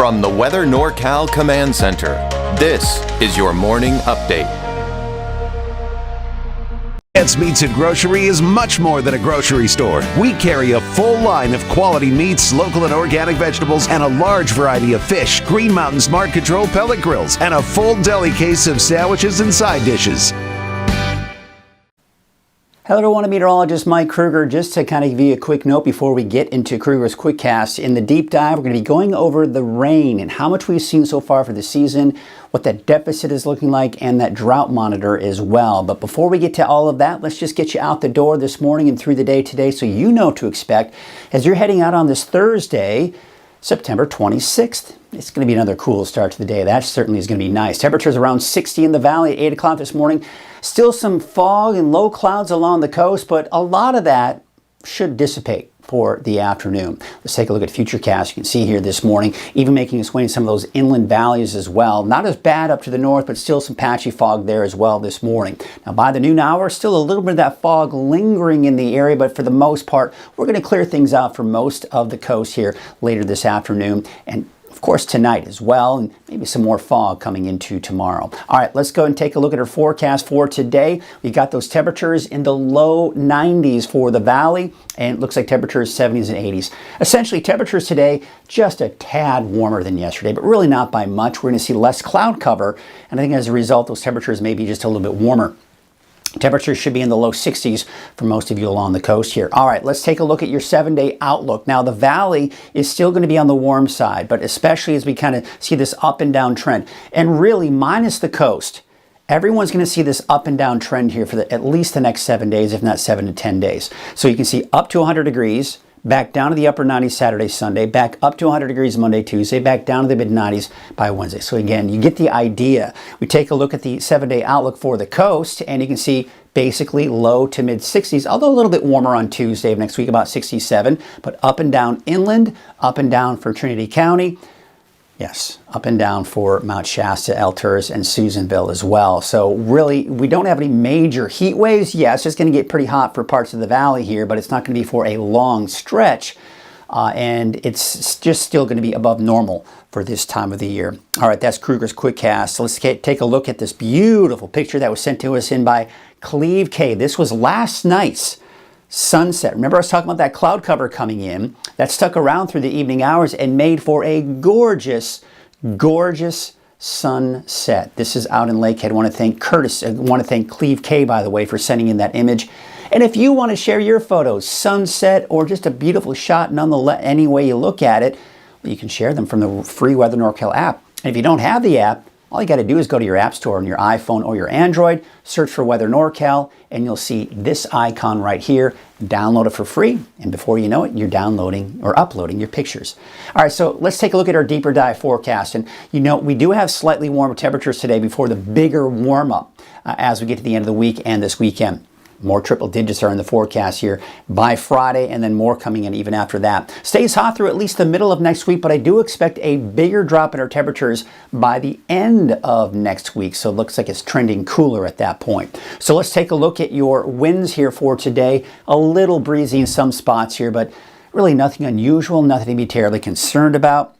From the Weather NorCal Command Center, this is your morning update. Ed's Meats and Grocery is much more than a grocery store. We carry a full line of quality meats, local and organic vegetables, and a large variety of fish, Green Mountain Smart Control pellet grills, and a full deli case of sandwiches and side dishes. Hello everyone, I'm meteorologist Mike Kruger. Just to kind of give you a quick note before we get into Kruger's Quickcast. In the deep dive, we're going to be going over the rain and how much we've seen so far for the season, what that deficit is looking like, and that drought monitor as well. But before we get to all of that, let's just get you out the door this morning and through the day today so you know what to expect as you're heading out on this Thursday, September 26th. It's going to be another cool start to the day. That certainly is going to be nice. Temperatures around 60 in the valley at 8 o'clock this morning. Still some fog and low clouds along the coast, but a lot of that should dissipate for the afternoon. Let's take a look at Futurecast. You can see here this morning, even making its way in some of those inland valleys as well. Not as bad up to the north, but still some patchy fog there as well this morning. Now by the noon hour, still a little bit of that fog lingering in the area, but for the most part, we're going to clear things out for most of the coast here later this afternoon, and of course tonight as well, and maybe some more fog coming into tomorrow. All right, let's go and take a look at our forecast for today. We got those temperatures in the low 90s for the valley, and it looks like temperatures 70s and 80s. Essentially, temperatures today just a tad warmer than yesterday, but really not by much. We're going to see less cloud cover, and I think as a result, those temperatures may be just a little bit warmer. Temperatures should be in the low 60s for most of you along the coast here. All right, let's take a look at your 7-day outlook. Now, the valley is still going to be on the warm side, but especially as we kind of see this up and down trend. And really, minus the coast, everyone's going to see this up and down trend here for at least the next 7 days, if not 7 to 10 days. So you can see up to 100 degrees, back down to the upper 90s Saturday, Sunday, back up to 100 degrees Monday, Tuesday, back down to the mid-90s by Wednesday. So again, you get the idea. We take a look at the 7-day outlook for the coast, and you can see basically low to mid-60s, although a little bit warmer on Tuesday of next week, about 67, but up and down inland, up and down for Trinity County. Yes, up and down for Mount Shasta, Alturas, and Susanville as well. So really, we don't have any major heat waves. Yeah, it's just going to get pretty hot for parts of the valley here, but it's not going to be for a long stretch. And it's just still going to be above normal for this time of the year. All right, that's Kruger's Quickcast. So let's take a look at this beautiful picture that was sent to us in by Cleve K. This was last night's sunset. Remember I was talking about that cloud cover coming in that stuck around through the evening hours and made for a gorgeous, gorgeous sunset. This is out in Lakehead. I want to thank Curtis. I want to thank Cleve K, by the way, for sending in that image. And if you want to share your photos, sunset or just a beautiful shot, nonetheless, any way you look at it, well, you can share them from the free Weather NorCal app. And if you don't have the app, all you got to do is go to your app store on your iPhone or your Android, search for Weather NorCal, and you'll see this icon right here. Download it for free, and before you know it, you're downloading or uploading your pictures. All right, so let's take a look at our deeper dive forecast. And you know, we do have slightly warmer temperatures today before the bigger warm-up as we get to the end of the week and this weekend. More triple digits are in the forecast here by Friday, and then more coming in even after that. Stays hot through at least the middle of next week, but I do expect a bigger drop in our temperatures by the end of next week. So it looks like it's trending cooler at that point. So let's take a look at your winds here for today. A little breezy in some spots here, but really nothing unusual, nothing to be terribly concerned about.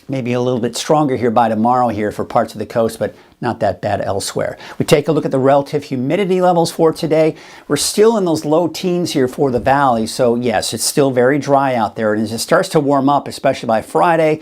Maybe a little bit stronger here by tomorrow here for parts of the coast, but not that bad elsewhere. We take a look at the relative humidity levels for today. We're still in those low teens here for the valley. So yes, it's still very dry out there. And as it starts to warm up, especially by Friday,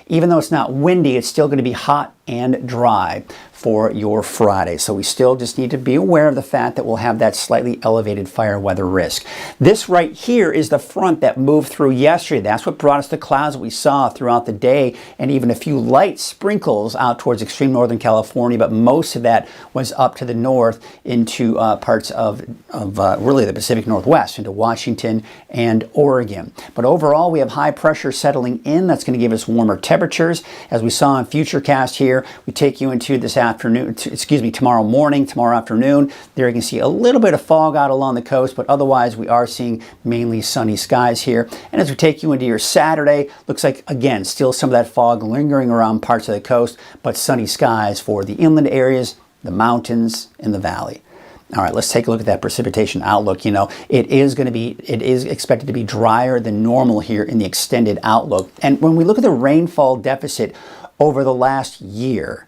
even though it's not windy, it's still going to be hot and dry for your Friday. So we still just need to be aware of the fact that we'll have that slightly elevated fire weather risk. This right here is the front that moved through yesterday. That's what brought us the clouds that we saw throughout the day, and even a few light sprinkles out towards extreme northern California, but most of that was up to the north into parts of really the Pacific Northwest, into Washington and Oregon. But overall, we have high pressure settling in. That's going to give us warmer temperatures. As we saw in Futurecast here, we take you into this afternoon, tomorrow morning, tomorrow afternoon. There you can see a little bit of fog out along the coast, but otherwise we are seeing mainly sunny skies here. And as we take you into your Saturday, looks like, again, still some of that fog lingering around parts of the coast, but sunny skies for the inland areas, the mountains, and the valley. All right, let's take a look at that precipitation outlook. It is expected to be drier than normal here in the extended outlook. And when we look at the rainfall deficit over the last year,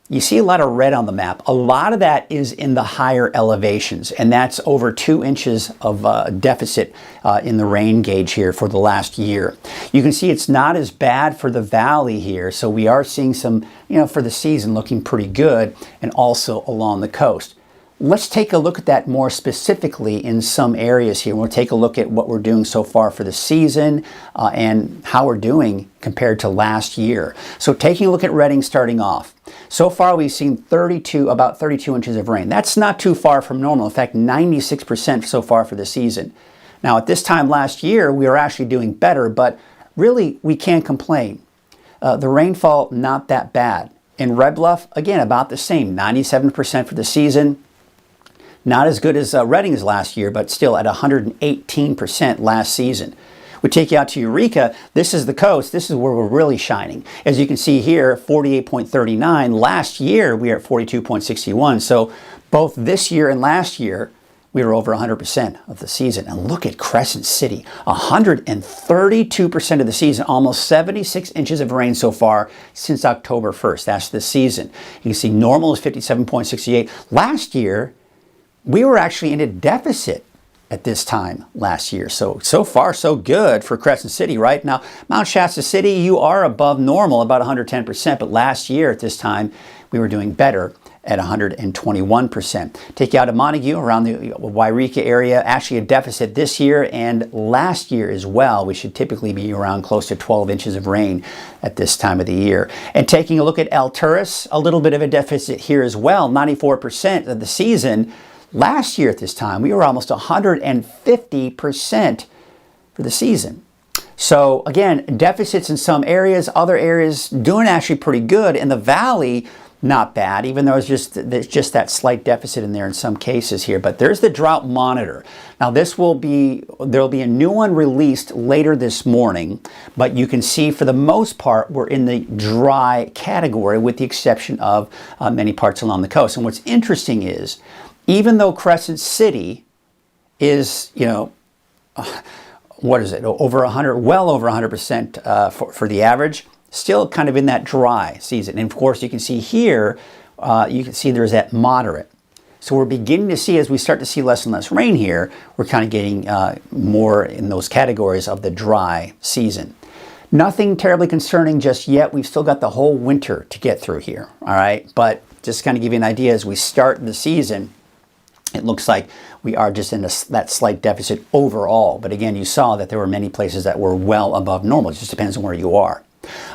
you see a lot of red on the map. A lot of that is in the higher elevations, and that's over 2 inches of deficit in the rain gauge here for the last year. You can see it's not as bad for the valley here, so we are seeing some, for the season looking pretty good, and also along the coast. Let's take a look at that more specifically in some areas here. We'll take a look at what we're doing so far for the season and how we're doing compared to last year. So taking a look at Redding starting off. So far we've seen about 32 inches of rain. That's not too far from normal. In fact, 96% so far for the season. Now at this time last year, we were actually doing better, but really we can't complain. The rainfall, not that bad. In Red Bluff, again, about the same, 97% for the season. Not as good as Redding's last year, but still at 118% last season. We take you out to Eureka. This is the coast. This is where we're really shining. As you can see here, 48.39. Last year, we were at 42.61. So both this year and last year, we were over 100% of the season. And look at Crescent City, 132% of the season, almost 76 inches of rain so far since October 1st. That's the season. You can see normal is 57.68. Last year, we were actually in a deficit at this time last year. So far, so good for Crescent City, right? Now, Mount Shasta City, you are above normal, about 110%, but last year at this time, we were doing better at 121%. Take you out of Montague, around the Wairika area, actually a deficit this year and last year as well. We should typically be around close to 12 inches of rain at this time of the year. And taking a look at Alturas, a little bit of a deficit here as well, 94% of the season. Last year at this time, we were almost 150% for the season. So again, deficits in some areas, other areas doing actually pretty good. In the valley, not bad, even though there's just that slight deficit in there in some cases here. But there's the drought monitor. Now there'll be a new one released later this morning, but you can see for the most part, we're in the dry category with the exception of many parts along the coast. And what's interesting is, even though Crescent City is, what is it, over 100, well over 100% for the average, still kind of in that dry season. And of course, you can see here, you can see there's that moderate. So we're beginning to see, as we start to see less and less rain here, we're kind of getting more in those categories of the dry season. Nothing terribly concerning just yet. We've still got the whole winter to get through here, all right? But just kind of give you an idea, as we start the season, it looks like we are just in that slight deficit overall. But again, you saw that there were many places that were well above normal. It just depends on where you are.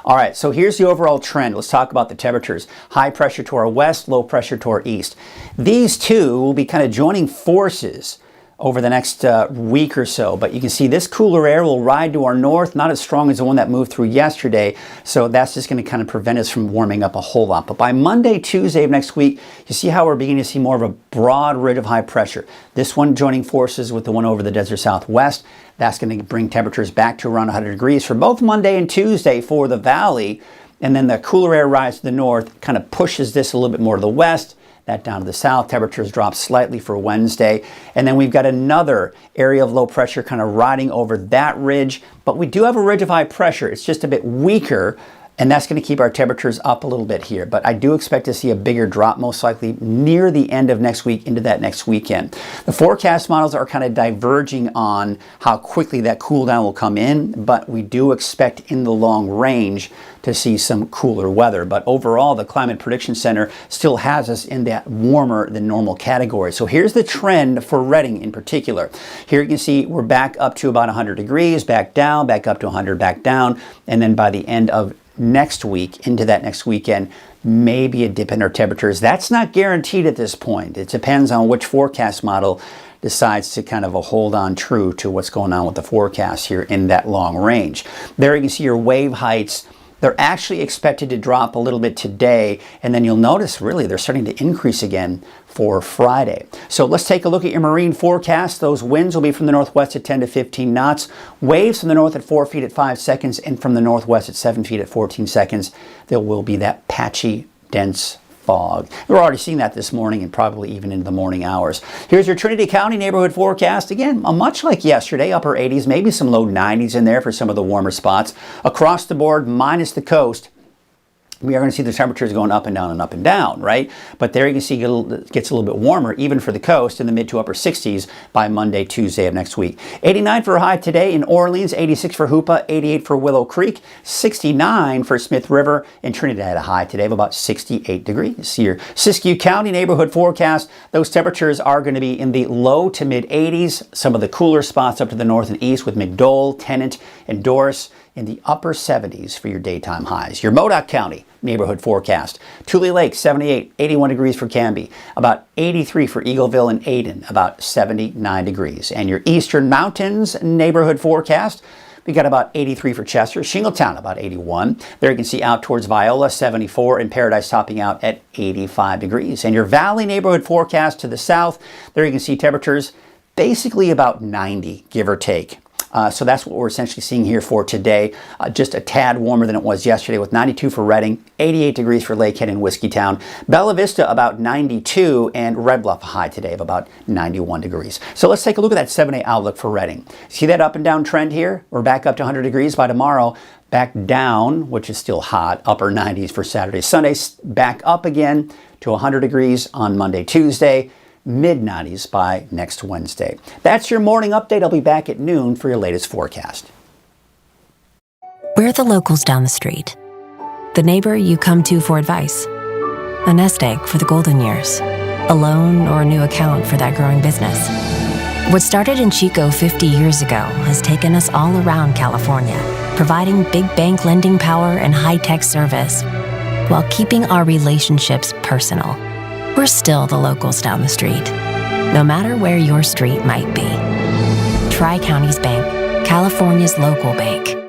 All right, so here's the overall trend. Let's talk about the temperatures. High pressure to our west, low pressure to our east. These two will be kind of joining forces over the next week or so. But you can see this cooler air will ride to our north, not as strong as the one that moved through yesterday. So that's just going to kind of prevent us from warming up a whole lot. But by Monday, Tuesday of next week, you see how we're beginning to see more of a broad ridge of high pressure. This one joining forces with the one over the desert southwest. That's going to bring temperatures back to around 100 degrees for both Monday and Tuesday for the valley. And then the cooler air rise to the north kind of pushes this a little bit more to the west. That down to the south. Temperatures drop slightly for Wednesday. And then we've got another area of low pressure kind of riding over that ridge. But we do have a ridge of high pressure. It's just a bit weaker. And that's going to keep our temperatures up a little bit here. But I do expect to see a bigger drop, most likely near the end of next week into that next weekend. The forecast models are kind of diverging on how quickly that cool down will come in. But we do expect in the long range to see some cooler weather. But overall, the Climate Prediction Center still has us in that warmer than normal category. So here's the trend for Redding in particular. Here you can see we're back up to about 100 degrees, back down, back up to 100, back down. And then by the end of next week, into that next weekend, maybe a dip in our temperatures. That's not guaranteed at this point. It depends on which forecast model decides to kind of hold on true to what's going on with the forecast here in that long range. There you can see your wave heights. They're actually expected to drop a little bit today, and then you'll notice really they're starting to increase again for Friday. So let's take a look at your marine forecast. Those winds will be from the northwest at 10 to 15 knots, waves from the north at 4 feet at 5 seconds, and from the northwest at 7 feet at 14 seconds. There will be that patchy, dense fog. We're already seeing that this morning and probably even into the morning hours. Here's your Trinity County neighborhood forecast. Again, much like yesterday, upper 80s, maybe some low 90s in there for some of the warmer spots. Across the board, minus the coast, we are going to see the temperatures going up and down, right? But there you can see it gets a little bit warmer, even for the coast, in the mid to upper 60s by Monday, Tuesday of next week. 89 for a high today in Orleans, 86 for Hoopa, 88 for Willow Creek, 69 for Smith River, and Trinidad a high today of about 68 degrees. Your Siskiyou County neighborhood forecast, those temperatures are going to be in the low to mid 80s. Some of the cooler spots up to the north and east with McDowell, Tennant, and Doris in the upper 70s for your daytime highs. Your Modoc County neighborhood forecast. Tule Lake, 78, 81 degrees for Canby, about 83 for Eagleville and Aden, about 79 degrees. And your Eastern Mountains neighborhood forecast, we got about 83 for Chester, Shingletown about 81. There you can see out towards Viola, 74, and Paradise topping out at 85 degrees. And your Valley neighborhood forecast to the south, there you can see temperatures basically about 90, give or take. So that's what we're essentially seeing here for today. Just a tad warmer than it was yesterday with 92 for Redding, 88 degrees for Lakehead and Whiskeytown. Bella Vista about 92 and Red Bluff high today of about 91 degrees. So let's take a look at that 7-day outlook for Redding. See that up and down trend here? We're back up to 100 degrees by tomorrow. Back down, which is still hot, upper 90s for Saturday. Sunday, back up again to 100 degrees on Monday, Tuesday. Mid-90s by next Wednesday. That's your morning update. I'll be back at noon for your latest forecast. We're the locals down the street. The neighbor you come to for advice. A nest egg for the golden years. A loan or a new account for that growing business. What started in Chico 50 years ago has taken us all around California, providing big bank lending power and high-tech service, while keeping our relationships personal. We're still the locals down the street, no matter where your street might be. Tri-Counties Bank, California's local bank.